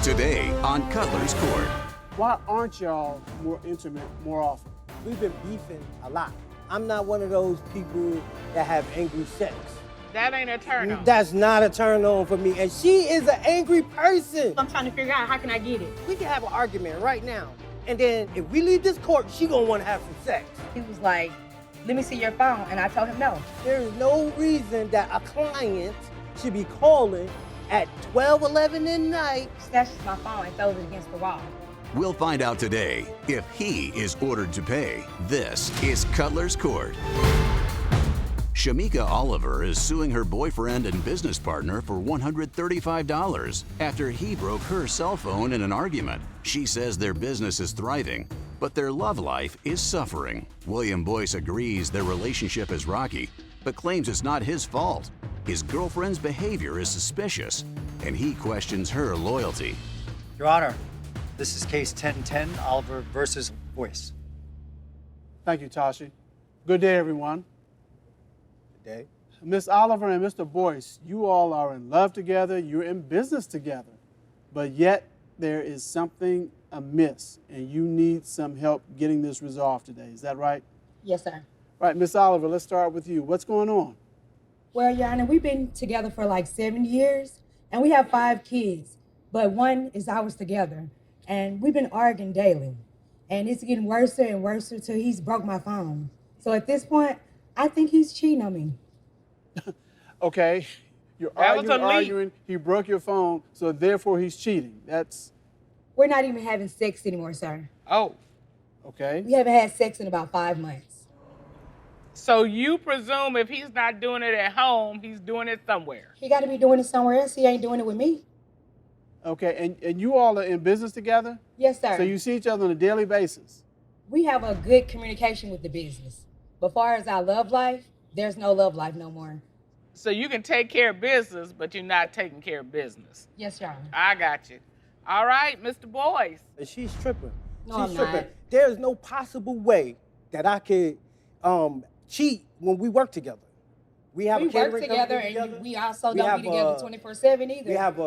Today on Cutler's Court. Why aren't y'all more intimate more often? We've been beefing a lot. I'm not one of those people that have angry sex. That ain't a turn on. That's not a turn on for me. And she is an angry person. I'm trying to figure out how can I get it. We can have an argument right now. And then if we leave this court, she gonna wanna have some sex. He was like, let me see your phone. And I told him no. There is no reason that a client should be calling at 12, 11 at night. Snatches my phone and throws it against the wall. We'll find out today if he is ordered to pay. This is Cutler's Court. Shamika Oliver is suing her boyfriend and business partner for $135 after he broke her cell phone in an argument. She says their business is thriving, but their love life is suffering. William Boyce agrees their relationship is rocky, but claims it's not his fault. His girlfriend's behavior is suspicious, and he questions her loyalty. Your Honor, this is case 1010, Oliver versus Boyce. Thank you, Tashi. Good day, everyone. Good day. Miss Oliver and Mr. Boyce, you all are in love together, you're in business together, but yet there is something amiss, and you need some help getting this resolved today. Is that right? Yes, sir. Right, Miss Oliver, let's start with you. What's going on? Well, Your Honor, we've been together for like 7 years, and we have 5 kids, but one is ours together. And we've been arguing daily, and it's getting worse and worse until he's broke my phone. So at this point, I think he's cheating on me. Okay, you're That was arguing, he broke your phone, so therefore he's cheating. We're not even having sex anymore, sir. Oh, Okay. We haven't had sex in about 5 months. so you presume if he's not doing it at home, he's doing it somewhere. He got to be doing it somewhere else. He ain't doing it with me. Okay, and you all are in business together? Yes, sir. So you see each other on a daily basis? We have a good communication with the business. But far as our love life, there's no love life no more. So you can take care of business, but you're not taking care of business. Yes, Your Honor. I got you. All right, Mr. Boyce. And she's tripping. No, She's I'm tripping. not. There's no possible way that I could cheat when we work together. We have We a catering work together, company and we also We don't have, be together 24/7 either. We have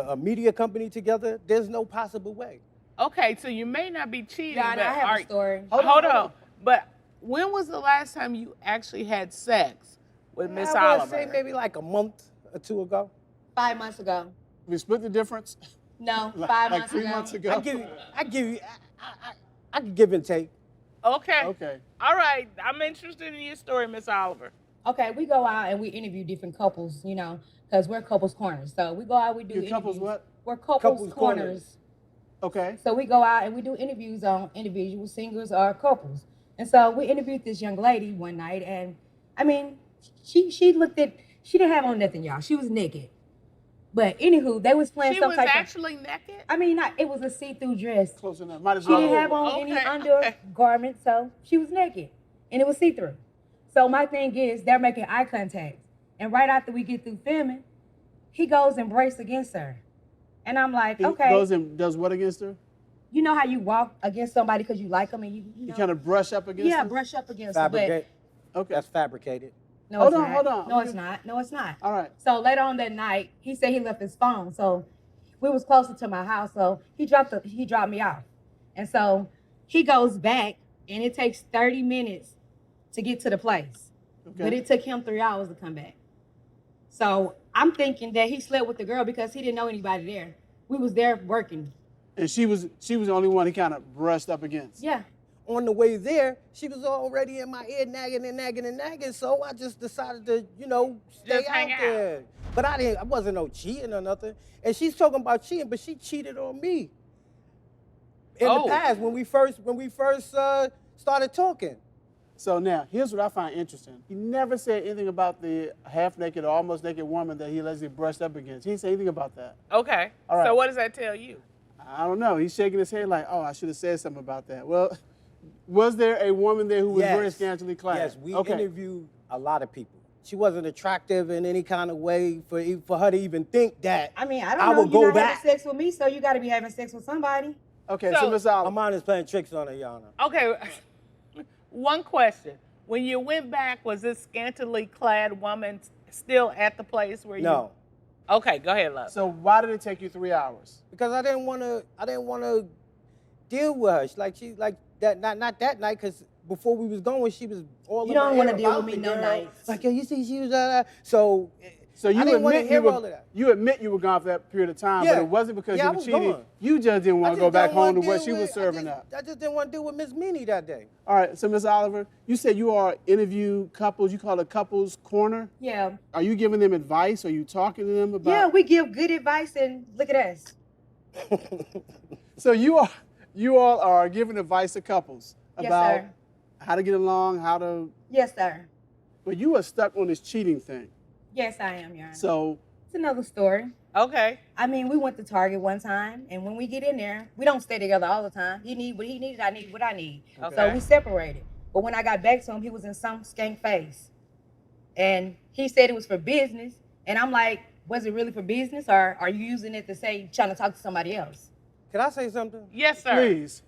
a media company together. There's no possible way. Okay, so you may not be cheating, Your Honor, but I have a story. Hold on. But when was the last time you actually had sex with Miss I would Oliver? say maybe like a month or 2 ago. 5 months ago. We split the difference? No, Like- 5 like months 3 ago. months ago? I can give and take. Okay. Okay. All right. I'm interested in your story, Miss Oliver. Okay, we go out and we interview different couples, you know, because we're couples corners. So we go out, we do Your interviews. couples what? We're couples, Couples corners. corners. Okay. So we go out and we do interviews on individual singles or couples. And so we interviewed this young lady one night, and I mean, she didn't have on nothing, y'all. She was naked. But anywho, they was playing She some was type actually naked? it was a see-through dress. Close enough. Might as She well. didn't have on any okay. undergarments, so she was naked. And it was see-through. So my thing is, they're making eye contact. And right after we get through filming, he goes and breaks against her. And I'm like, He okay. goes and does what against her? You know how you walk against somebody because you like them and you You know? kind of brush up against Yeah, her? brush up against them. But Fabricate. Okay. That's fabricated. no, Hold it's on, not. hold on. No, it's not. No, it's not. All right. So later on that night, he said he left his phone. So we was closer to my house, so he dropped me off. And so he goes back, and it takes 30 minutes to get to the place. Okay. But it took him 3 hours to come back. So I'm thinking that he slept with the girl because he didn't know anybody there. We was there working. And she was the only one he kind of brushed up against. Yeah. On the way there, she was already in my ear nagging, so I just decided to, stay Just hang out out. there. But I wasn't no cheating or nothing. And she's talking about cheating, but she cheated on me. In Oh. the past, when we first started talking. So now, here's what I find interesting. He never said anything about the half-naked or almost naked woman that he allegedly brushed up against. He didn't say anything about that. Okay. All right. So what does that tell you? I don't know. He's shaking his head like, oh, I should have said something about that. Well, was there a woman there who was very scantily clad? Yes, we Okay. interviewed a lot of people. She wasn't attractive in any kind of way for her to even think that I mean, I I don't know. would You're go not back. having sex with me, so you got to be having sex with somebody. Okay, So- so Miss My Oliver. mind is playing tricks on her, Your Honor. Okay. One question. When you went back, was this scantily clad woman still at the place where you... No. Okay, go ahead, love. So why did it take you 3 hours? Because I didn't want to deal with her. Like that not that night, because before we was going, she was all You in my don't wanna ear deal about with me the no girl. nights. Like, yo, you see, she was so. So you I didn't want to admit hear you all of were that. you admit you were gone for that period of time, but Yeah. it wasn't because Yeah, you I were was cheating. gone. You just didn't want to go back home to what she was serving up. I just didn't want to deal with Miss Meanie that day. All right, so Miss Oliver, you said you are interview couples. You call it couples corner. Yeah. Are you giving them advice? Are you talking to them about? Yeah, we give good advice, and look at us. So you all are giving advice to couples Yes, about sir. how to get along, how to. Yes, sir. But you are stuck on this cheating thing. Yes, I am, Your Honor. So It's another story. Okay. I mean, we went to Target one time, and when we get in there, we don't stay together all the time. He need what he needed, I need what I need. Okay. So we separated. But when I got back to him, he was in some skank face. And he said it was for business. And I'm like, was it really for business, or are you using it to say, trying to talk to somebody else? Can I say something? Yes, sir. please,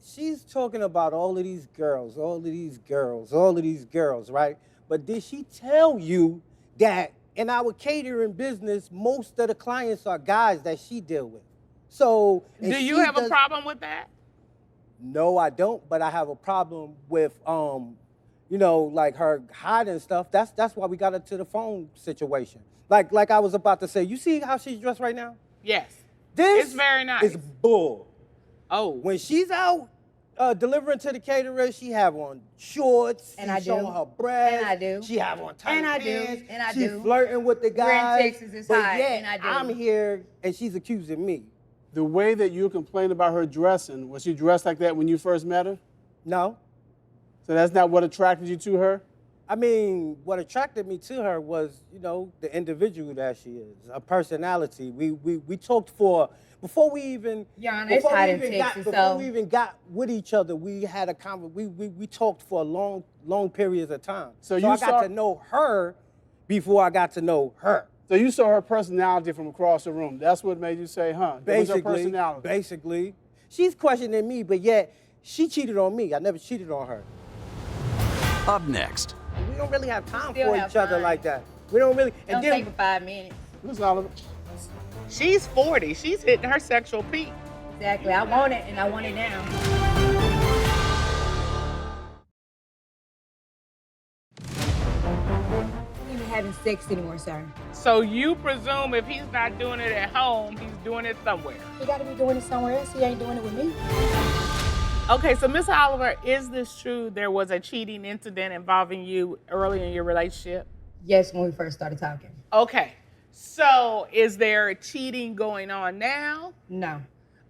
She's talking about all of these girls, all of these girls, all of these girls, right? But did she tell you that in our catering business, most of the clients are guys that she deal with? So and Do you she have a does- problem with that? No, I don't, but I have a problem with like her hiding stuff. That's why we got into the phone situation. Like I was about to say, you see how she's dressed right now? Yes. This It's very nice. is bull. Oh. When she's out delivering to the caterer, she have on shorts. And she's I do. showing her breasts. And I do. She have on tight And I do. pants. And I she's do. flirting with the We're in guys. Texas, it's but hot, yet, and I do. I'm here and she's accusing me. the way that you complained about her dressing, was she dressed like that when you first met her? No. So that's not what attracted you to her? I mean, what attracted me to her was, the individual that she is, her personality. We talked for before we even Your Honor, it's hot in Texas, before so- we even got with each other, we had a we talked for long periods of time. So you I saw- got to know her before I got to know her. So you saw her personality from across the room. That's what made you say, huh? That was her personality. Basically, she's questioning me, but yet she cheated on me. I never cheated on her. Up next, We don't really have time Still for have each other time. like that. We don't really. Don't take but 5 minutes. Miss Oliver, She's 40. She's hitting her sexual peak. Exactly. I want it, and I want it now. We're not even having sex anymore, sir. So you presume if he's not doing it at home, he's doing it somewhere. He got to be doing it somewhere else. He ain't doing it with me. Okay, so Miss Oliver, is this true? There was a cheating incident involving you early in your relationship? Yes, when we first started talking. Okay, so is there cheating going on now? No.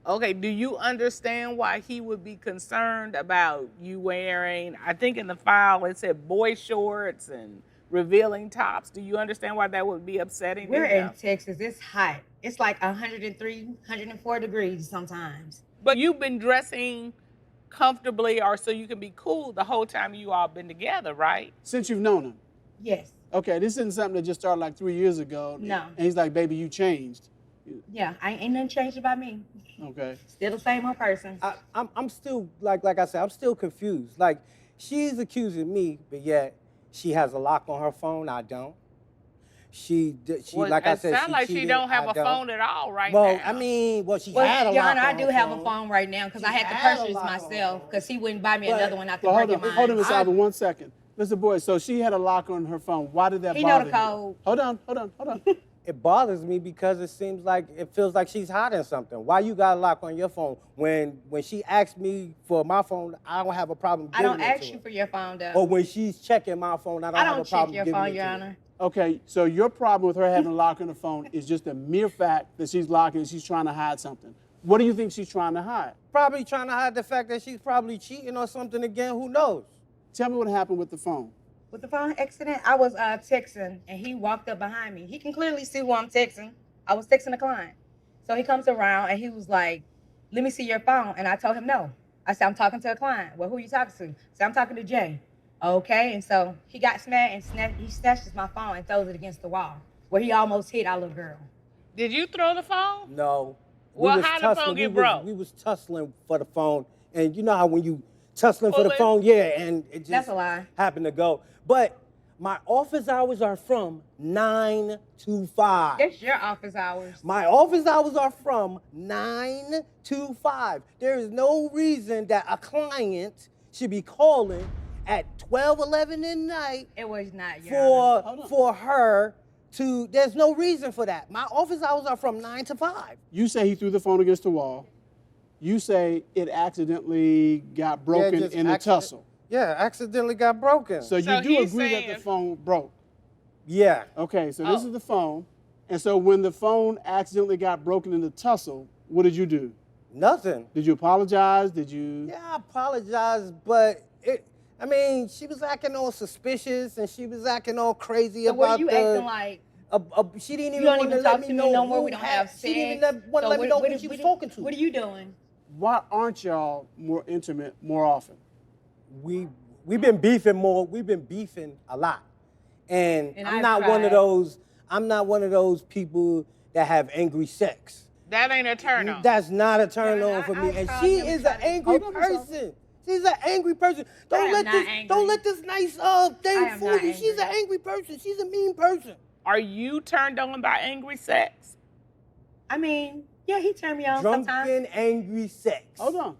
Okay, do you understand why he would be concerned about you wearing, I think in the file it said boy shorts and revealing tops. Do you understand why that would be upsetting to We're him? in Texas. It's hot. It's like 103, 104 degrees sometimes. But you've been dressing comfortably or so you can be cool the whole time you all been together, right? since you've known him. Yes. Okay, this isn't something that just started like 3 years ago. No. And he's like, baby, you changed. Yeah, ain't nothing changed about me. Okay. Still the same old person. I'm still like I said, I'm still confused. Like she's accusing me, but yet she has a lock on her phone. I don't. She Well, like I said, it sounds like she cheated, don't have I a phone at all right Well, now. I mean, she Well, had a Your lock Honor, on I do her have phone. a phone right now because I She had to had a purchase lock on her myself phone. because he wouldn't buy me But- another one after Well, breaking mine. hold on, Miss Oliver, 1 second. Mr. Boyce, so she had a lock on her phone. Why did that He know bother the you? code. Hold on. It bothers me because it feels like she's hiding something. Why you got a lock on your phone? When she asked me for my phone, I don't have a problem I giving don't it to ask her. you for your phone, though. Or when she's checking my phone, I I have a don't check problem your giving phone, it Your to her. Honor. Okay, so your problem with her having a lock on her phone is just the mere fact that she's locking and she's trying to hide something. What do you think she's trying to hide? Probably trying to hide the fact that she's probably cheating or something again. Who knows? Tell me what happened with the phone. With the phone accident, I was texting and he walked up behind me. He can clearly see who I'm texting. I was texting a client. So he comes around and he was like, let me see your phone. And I told him no. I said, I'm talking to a client. Well, who are you talking to? I said, I'm talking to Jay. Okay. And so he got mad and he snatches my phone and throws it against the wall where he almost hit our little girl. Did you throw the phone? No. Well, was how'd the phone tussling. get broke? We was tussling for the phone. And you know how when you tussling for the Pulling? phone, yeah, and it That's just a lie. happened to go. But My office hours are from 9 to 5. That's your office hours. My office hours are from 9 to 5. There is no reason that a client should be calling at 12, 11 at night It was not your for her to, there's no reason for that. My office hours are from 9 to 5. You say he threw the phone against the wall. You say it accidentally got broken in the tussle. Yeah, accidentally got broken. So you So do he's agree that saying- the phone broke. Yeah. Okay, so this is the phone. And so when the phone accidentally got broken in the tussle, what did you do? Nothing. Did you apologize? Did you? Yeah, I apologize, but she was acting all suspicious and she was acting all crazy So about what are you acting like? She didn't even You don't want to even let talk me to know me no more. who We don't had- have sex. She didn't even want to So let me know who she was talking to. What are you doing? Why aren't y'all more intimate more often? We've been beefing more. We've been beefing a lot, and I'm I've not one of tried. those. I'm not one of those people that have angry sex. That ain't a turn on. That's not a turn Yeah, on for me. I And tried she them is trying an to- angry Hold on, Miss Alva. person. She's an angry person. I am not Don't angry. let this nice I thing am fool not you. She's an angry. angry person. She's a mean person. Are you turned on by angry sex? I mean, yeah, he turned me on sometimes. Drunken, angry sex. Hold on.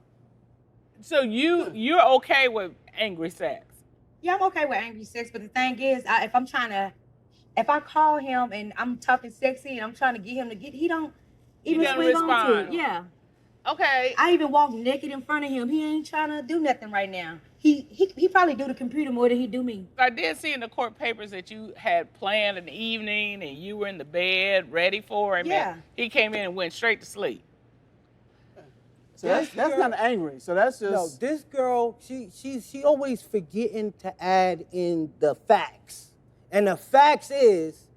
So you're okay with angry sex? Yeah, I'm okay with angry sex, but the thing is, if I call him and I'm talking sexy and I'm trying to get him to he don't even doesn't swing on to respond. it. Yeah. Okay. I even walk naked in front of him. He ain't trying to do nothing right now. He probably do the computer more than he do me. I did see in the court papers that you had planned an evening and you were in the bed ready for him. Yeah. And he came in and went straight to sleep. So that's not angry. So that's just. No, this girl, she always forgetting to add in the facts. And the facts is,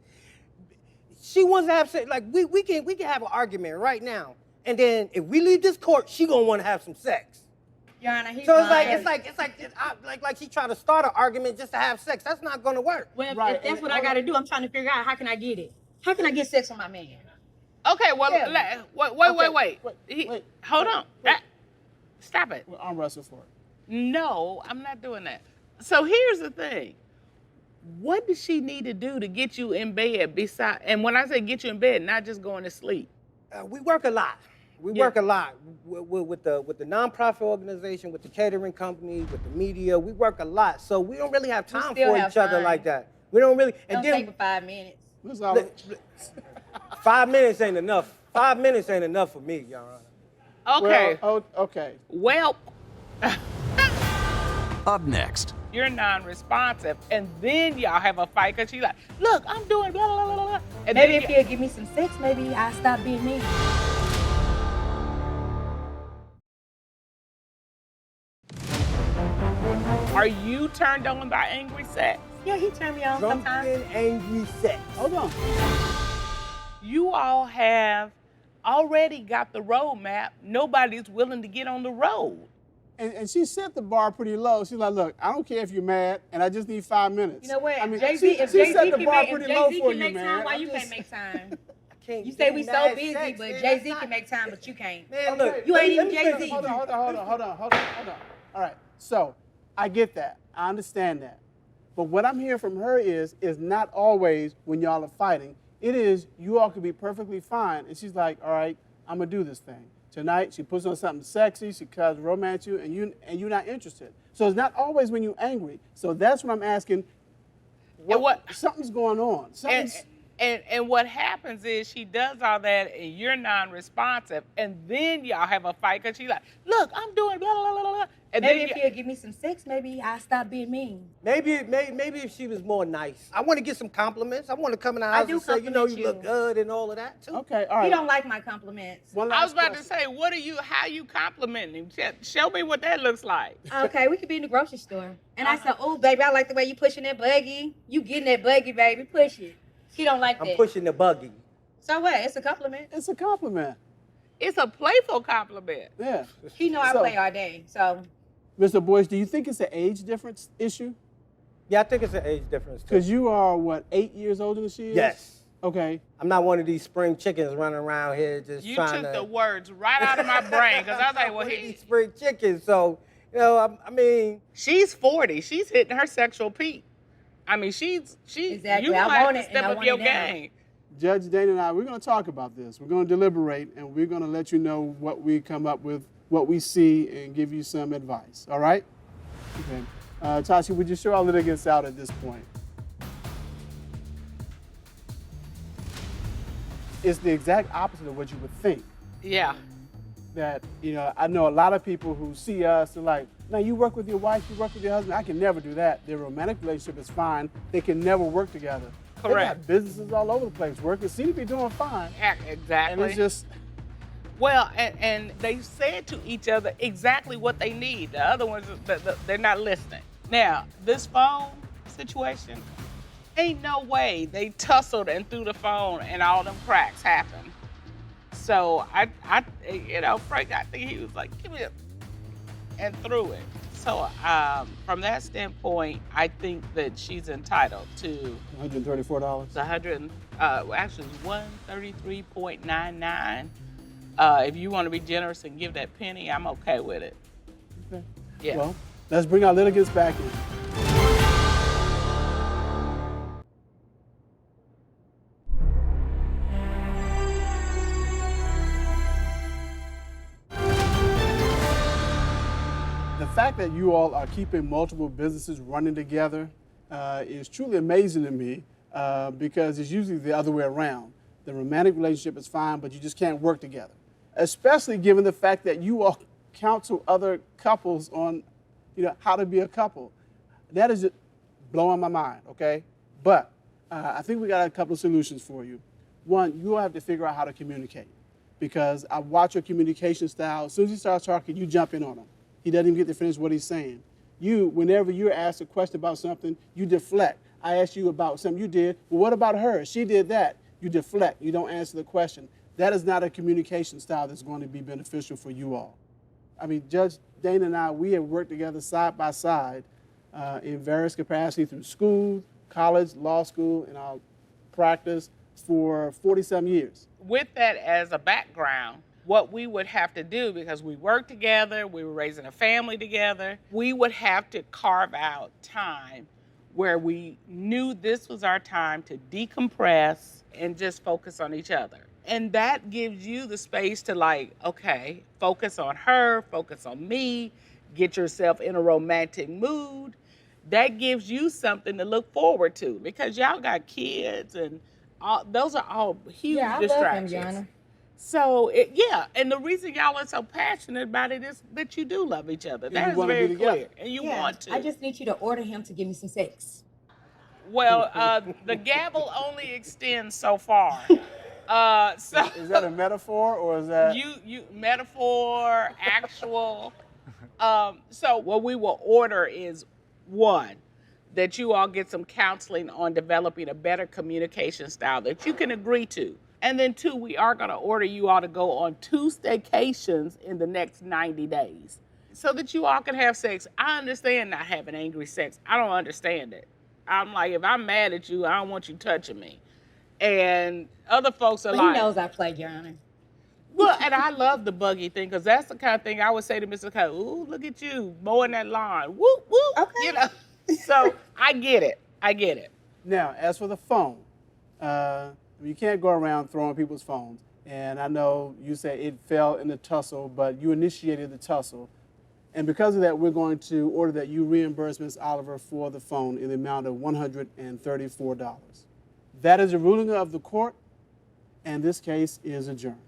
she wants to have sex. Like we can have an argument right now, and then if we leave this court, she gonna want to have some sex. Your Honor, he's So lying. it's like she trying to start an argument just to have sex. That's not gonna work. Well, if Right, that's and- what I got to do, I'm trying to figure out how can I get it. How can I get sex from my man? Okay, well, Yeah. wait. Wait, Hold on. Stop it. Well, I'm wrestling for it. No, I'm not doing that. So here's the thing. What does she need to do to get you in bed and when I say get you in bed, not just going to sleep? We work a lot. We Yeah. work a lot with the nonprofit organization, with the catering company, with the media. We work a lot, so we don't really have time still for have each other time. like that. We don't really. Don't And take then but 5 minutes. Miss Alva, 5 minutes ain't enough. 5 minutes ain't enough for me, Your Honor. Okay. Well, okay. Well, Up next, you're non-responsive, and then y'all have a fight because she's like, look, I'm doing blah, blah, blah, blah. And Maybe then if he'll give me some sex, maybe I'll stop being mean. are you turned on by angry sex? Yeah, he turned me on sometimes. Drunken, angry sex. Hold on. You all have already got the roadmap. Nobody's willing to get on the road. And she set the bar pretty low. She's like, look, I don't care if you're mad, and I just need 5 minutes. You know what? I mean, Jay-Z, she if set Jay-Z the can bar make, if pretty low Jay-Z for can you, make man. time, why I'm you just- can't make time? Can't You say we get so mad busy, sex, but man. Jay-Z That's not- can make time, but you can't. Man, Okay, look, You ain't let even me Jay-Z. Hold on. All right. So I get that. I understand that. But what I'm hearing from her is not always when y'all are fighting. It is you all could be perfectly fine. And she's like, all right, I'm going to do this thing. Tonight, she puts on something sexy. She tries to romance you, and you're not interested. So it's not always when you're angry. So that's what I'm asking. Something's going on. Something's, And what happens is she does all that and you're non-responsive, and then y'all have a fight because she's like, look, I'm doing blah, blah, blah, blah. And Maybe then if he'll give me some sex, maybe I'll stop being mean. Maybe if she was more nice. I want to get some compliments. I want to come in the I house do and say, you compliment look you. good and all of that too. okay, all right. He don't like my compliments. One I was last about to question. say, how you complimenting him? Show me what that looks like. Okay, we could be in the grocery store. And I said, oh, baby, I like the way you pushing that buggy. You getting that buggy, baby. Push it. He don't like I'm that. pushing the buggy. So what? It's a compliment. It's a compliment. It's a playful compliment. Yeah. He know I So- play all day. So Mr. Boyce, do you think it's an age difference issue? Yeah, I think it's an age difference too. Because you are, what, 8 years older than she is? Yes. Okay. I'm not one of these spring chickens running around here just You trying took to. the words right out of my brain because I was like, well, one of these he, spring chickens. So, I mean, she's 40. She's hitting her sexual peak. I mean, she. Exactly. You I might have want to it, step and I up want your it now. game. Judge Dana and I, we're going to talk about this. We're going to deliberate, and we're going to let you know what we come up with, what we see, and give you some advice. All right? Okay. Tashi, would you show our litigants out at this point? It's the exact opposite of what you would think. Yeah. That, I know a lot of people who see us, they're like, man, you work with your wife, you work with your husband. I can never do that. Their romantic relationship is fine. They can never work together. Correct. They got businesses all over the place working, seem to be doing fine. Exactly. And it's just, well, and they said to each other exactly what they need. The other ones, they're not listening. Now, this phone situation, ain't no way they tussled and threw the phone and all them cracks happened. So Frank, I think he was like, give me it, and threw it. So from that standpoint, I think that she's entitled to $134. the actually $133.99. If you want to be generous and give that penny, I'm okay with it. Okay. Yeah. Well, let's bring our litigants back in. The fact that you all are keeping multiple businesses running together is truly amazing to me because it's usually the other way around. The romantic relationship is fine, but you just can't work together. Especially given the fact that you all counsel other couples on, how to be a couple. That is just blowing my mind, okay? But I think we got a couple of solutions for you. One, you all have to figure out how to communicate because I watch your communication style. As soon as he starts talking, you jump in on him. He doesn't even get to finish what he's saying. You, whenever you're asked a question about something, you deflect. I asked you about something you did. Well, what about her? She did that. You deflect. You don't answer the question. That is not a communication style that's going to be beneficial for you all. I mean, Judge Dana and I, we have worked together side by side in various capacities through school, college, law school, and our practice for 40-some years. With that as a background, what we would have to do, because we worked together, we were raising a family together, we would have to carve out time where we knew this was our time to decompress and just focus on each other. And that gives you the space to okay, focus on her, focus on me, get yourself in a romantic mood. That gives you something to look forward to because y'all got kids and those are all huge distractions. Love him, Gianna. So, and the reason y'all are so passionate about it is that you do love each other. That is very clear. And you want to. I just need you to order him to give me some sex. Well, the gavel only extends so far. So Is that a metaphor or is that? You metaphor, actual. So what we will order is, one, that you all get some counseling on developing a better communication style that you can agree to. And then two, we are going to order you all to go on 2 staycations in the next 90 days so that you all can have sex. I understand not having angry sex. I don't understand it. I'm like, if I'm mad at you, I don't want you touching me. And other folks are He knows I play, Your Honor. Well, and I love the buggy thing because that's the kind of thing I would say to Mr. Cole, ooh, look at you mowing that lawn. Whoop, whoop. Okay. So I get it. Now, as for the phone, you can't go around throwing people's phones. And I know you said it fell in the tussle, but you initiated the tussle. And because of that, we're going to order that you reimburse Ms. Oliver for the phone in the amount of $134. That is a ruling of the court, and this case is adjourned.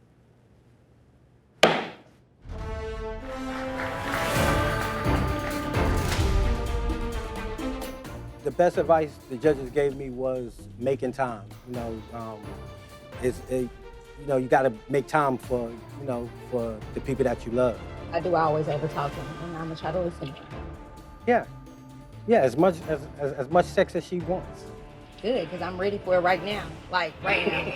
The best advice the judges gave me was making time. You got to make time for the people that you love. I do always overtalk him, and I'm gonna try to listen. Yeah, as much sex as she wants. Good, because I'm ready for it right now. Like, right now.